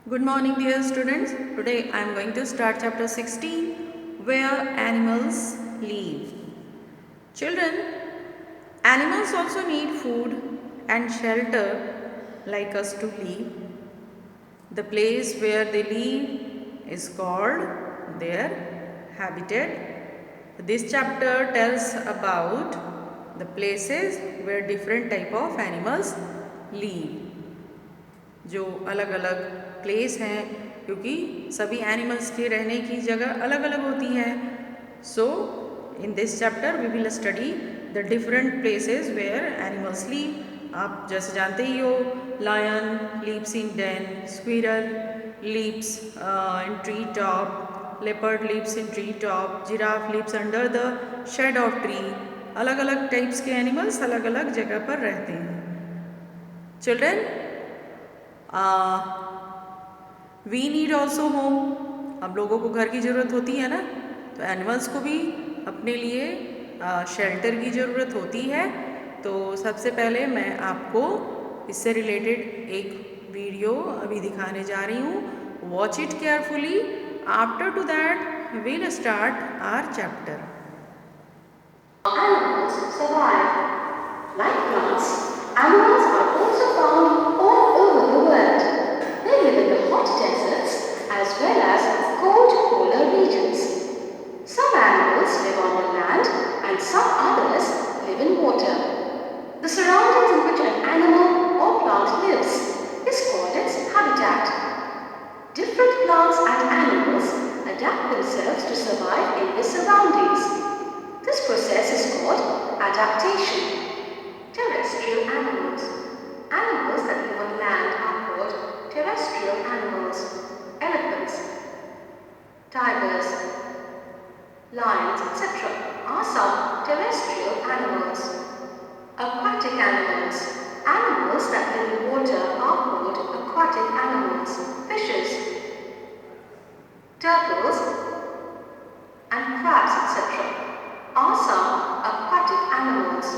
Good morning dear students. Today I am going to start chapter 16 where animals live. Children, animals also need food and shelter like us to live. The place where they live is called their habitat. This chapter tells about the places where different type of animals live. जो अलग अलग place हैं क्योंकि सभी animals के रहने की जगह अलग अलग होती है. So in this chapter we will study the different places where animals live. आप जैसे जानते ही हो, lion lives in den, squirrel lives in tree top, leopard lives in tree top, giraffe lives under the shade of tree. अलग अलग types के animals अलग अलग जगह पर रहते हैं. Children, we need also home. अब लोगों को घर की ज़रूरत होती है ना, तो एनिमल्स को भी अपने लिए शेल्टर की ज़रूरत होती है. तो सबसे पहले मैं आपको इससे रिलेटेड एक वीडियो अभी दिखाने जा रही हूँ. Watch it carefully. After to that will start our chapter. Animals survive. Like plants, animals are also found all over the world. They live in the hot deserts as well as cold polar regions. Some animals live on the land and some others live in water. The surroundings in which an animal or plant lives is called its habitat. Different plants and animals adapt themselves to survive in their surroundings. This process is called adaptation. Terrestrial animals. Animals that live on land are called terrestrial animals. Elephants, tigers, lions, etc. are some terrestrial animals. Aquatic animals. Animals that live in water are called aquatic animals. Fishes, turtles, and crabs, etc. are some aquatic animals.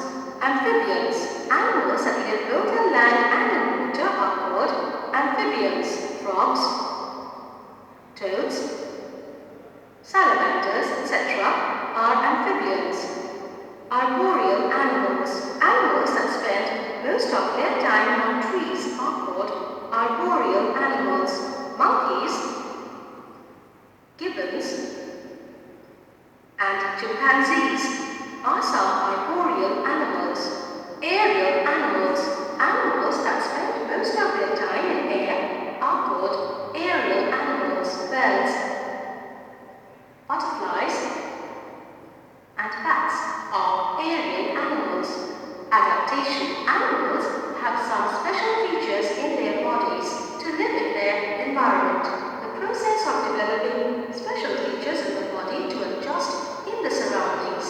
Amphibians. Animals that live both on land and in water are called amphibians. Frogs, toads, salamanders, etc. are amphibians. Arboreal animals. Animals that spend most of their time on trees are called arboreal animals. Monkeys, gibbons, and chimpanzees are some arboreal animals. Aerial animals. Animals that spend most of their time in air are called aerial animals. Birds, butterflies, and bats are aerial animals. Adaptation. Animals have some special features in their bodies to live in their environment. The process of developing special features in the body to adjust in the surroundings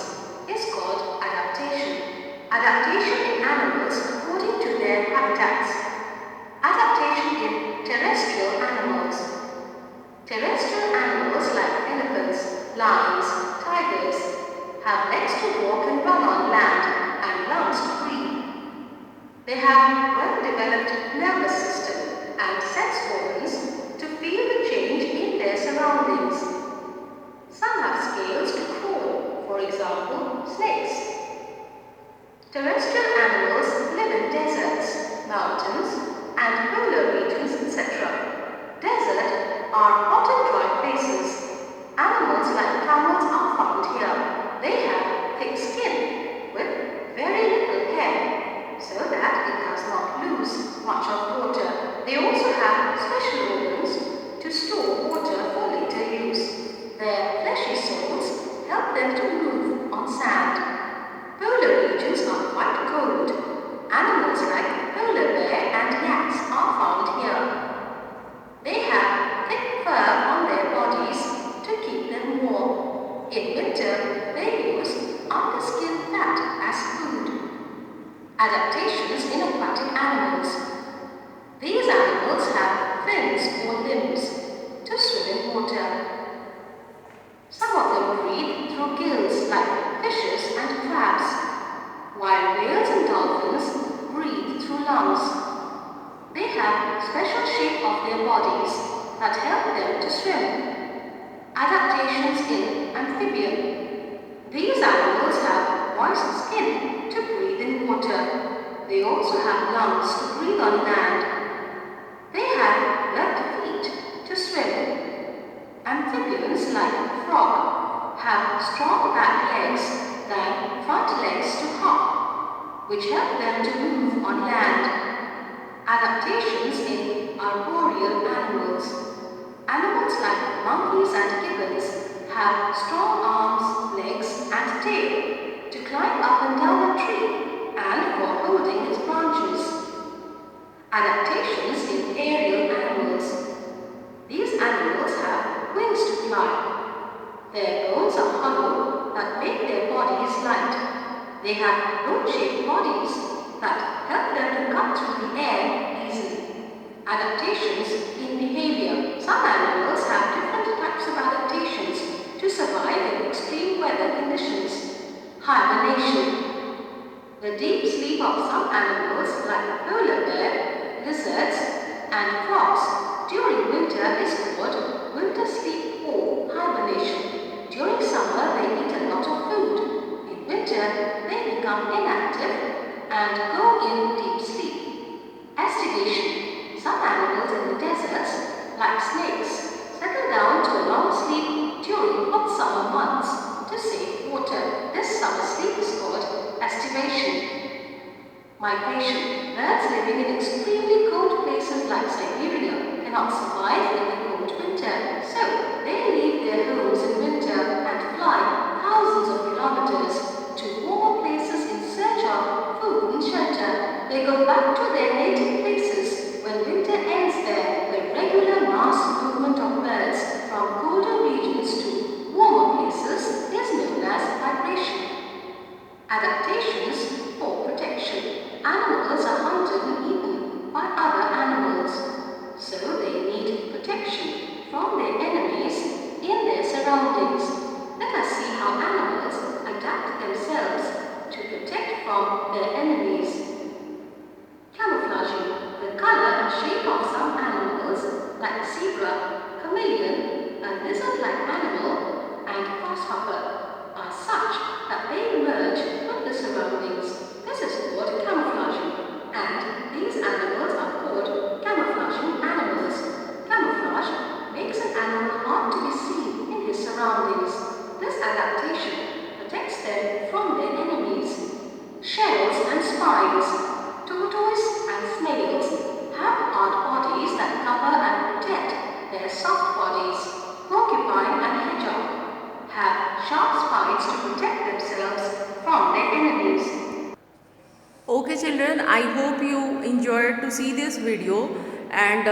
their bodies that help them to swim. Adaptations in amphibian. These animals have moist skin to breathe in water. They also have lungs to breathe on land. They have webbed feet to swim. Amphibians like frog have strong back legs than front legs to hop, which help them to move on land. Adaptations in arboreal animals. Animals like monkeys and gibbons have strong arms, legs and tail to climb up and down a tree and for holding its branches. Adaptations in aerial animals. These animals have wings to fly. Their bones are hollow that make their bodies light. They have boat-shaped bodies that help them to cut through the air easily. Adaptations in behavior. Some animals have different types of adaptations to survive in extreme weather conditions. Hibernation. The deep sleep of some animals like polar bear, lizards and frogs during winter is called winter sleep or hibernation. During summer they eat a lot of food. In winter they become inactive and go in deep sleep. Estivation. Some animals in the deserts, like snakes, settle down to a long sleep during hot summer months to save water. This summer sleep is called estivation. Migration. Birds living in extremely cold places like Siberia cannot survive in the cold winter, so they leave their homes in winter and fly thousands of kilometers to warmer places in search of food and shelter. They go back to their native places when winter ends there. The regular mass movement of birds from colder regions to warmer places is known as migration. Adaptations for protection. Animals are hunted and eaten by other animals, so they need protection from their enemies in their surroundings. Let us see how animals adapt themselves to protect from their enemies. Camouflaging. The color and shape of some animals like zebra, chameleon, a lizard-like animal, and grasshopper are such that they merge with the surroundings. This is called camouflaging, and these animals are called camouflaging animals. Camouflage makes an animal hard to be seen in his surroundings. This adaptation protects them from their enemies. Shells and spines. Tortoise and snails have hard bodies that cover and protect their soft bodies. Porcupine and hedgehog have sharp spines to protect themselves from their enemies. Okay children, I hope you enjoyed to see this video and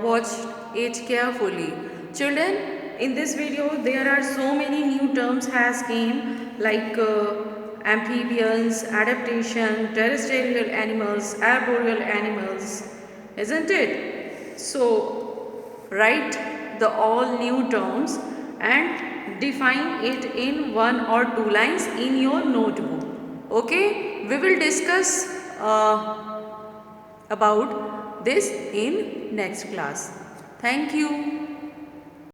watched it carefully. Children, in this video there are so many new terms has came like amphibians, adaptation, terrestrial animals, arboreal animals, isn't it? So write the all new terms and define it in 1 or 2 lines in your notebook. Okay, we will discuss about this in next class. Thank you.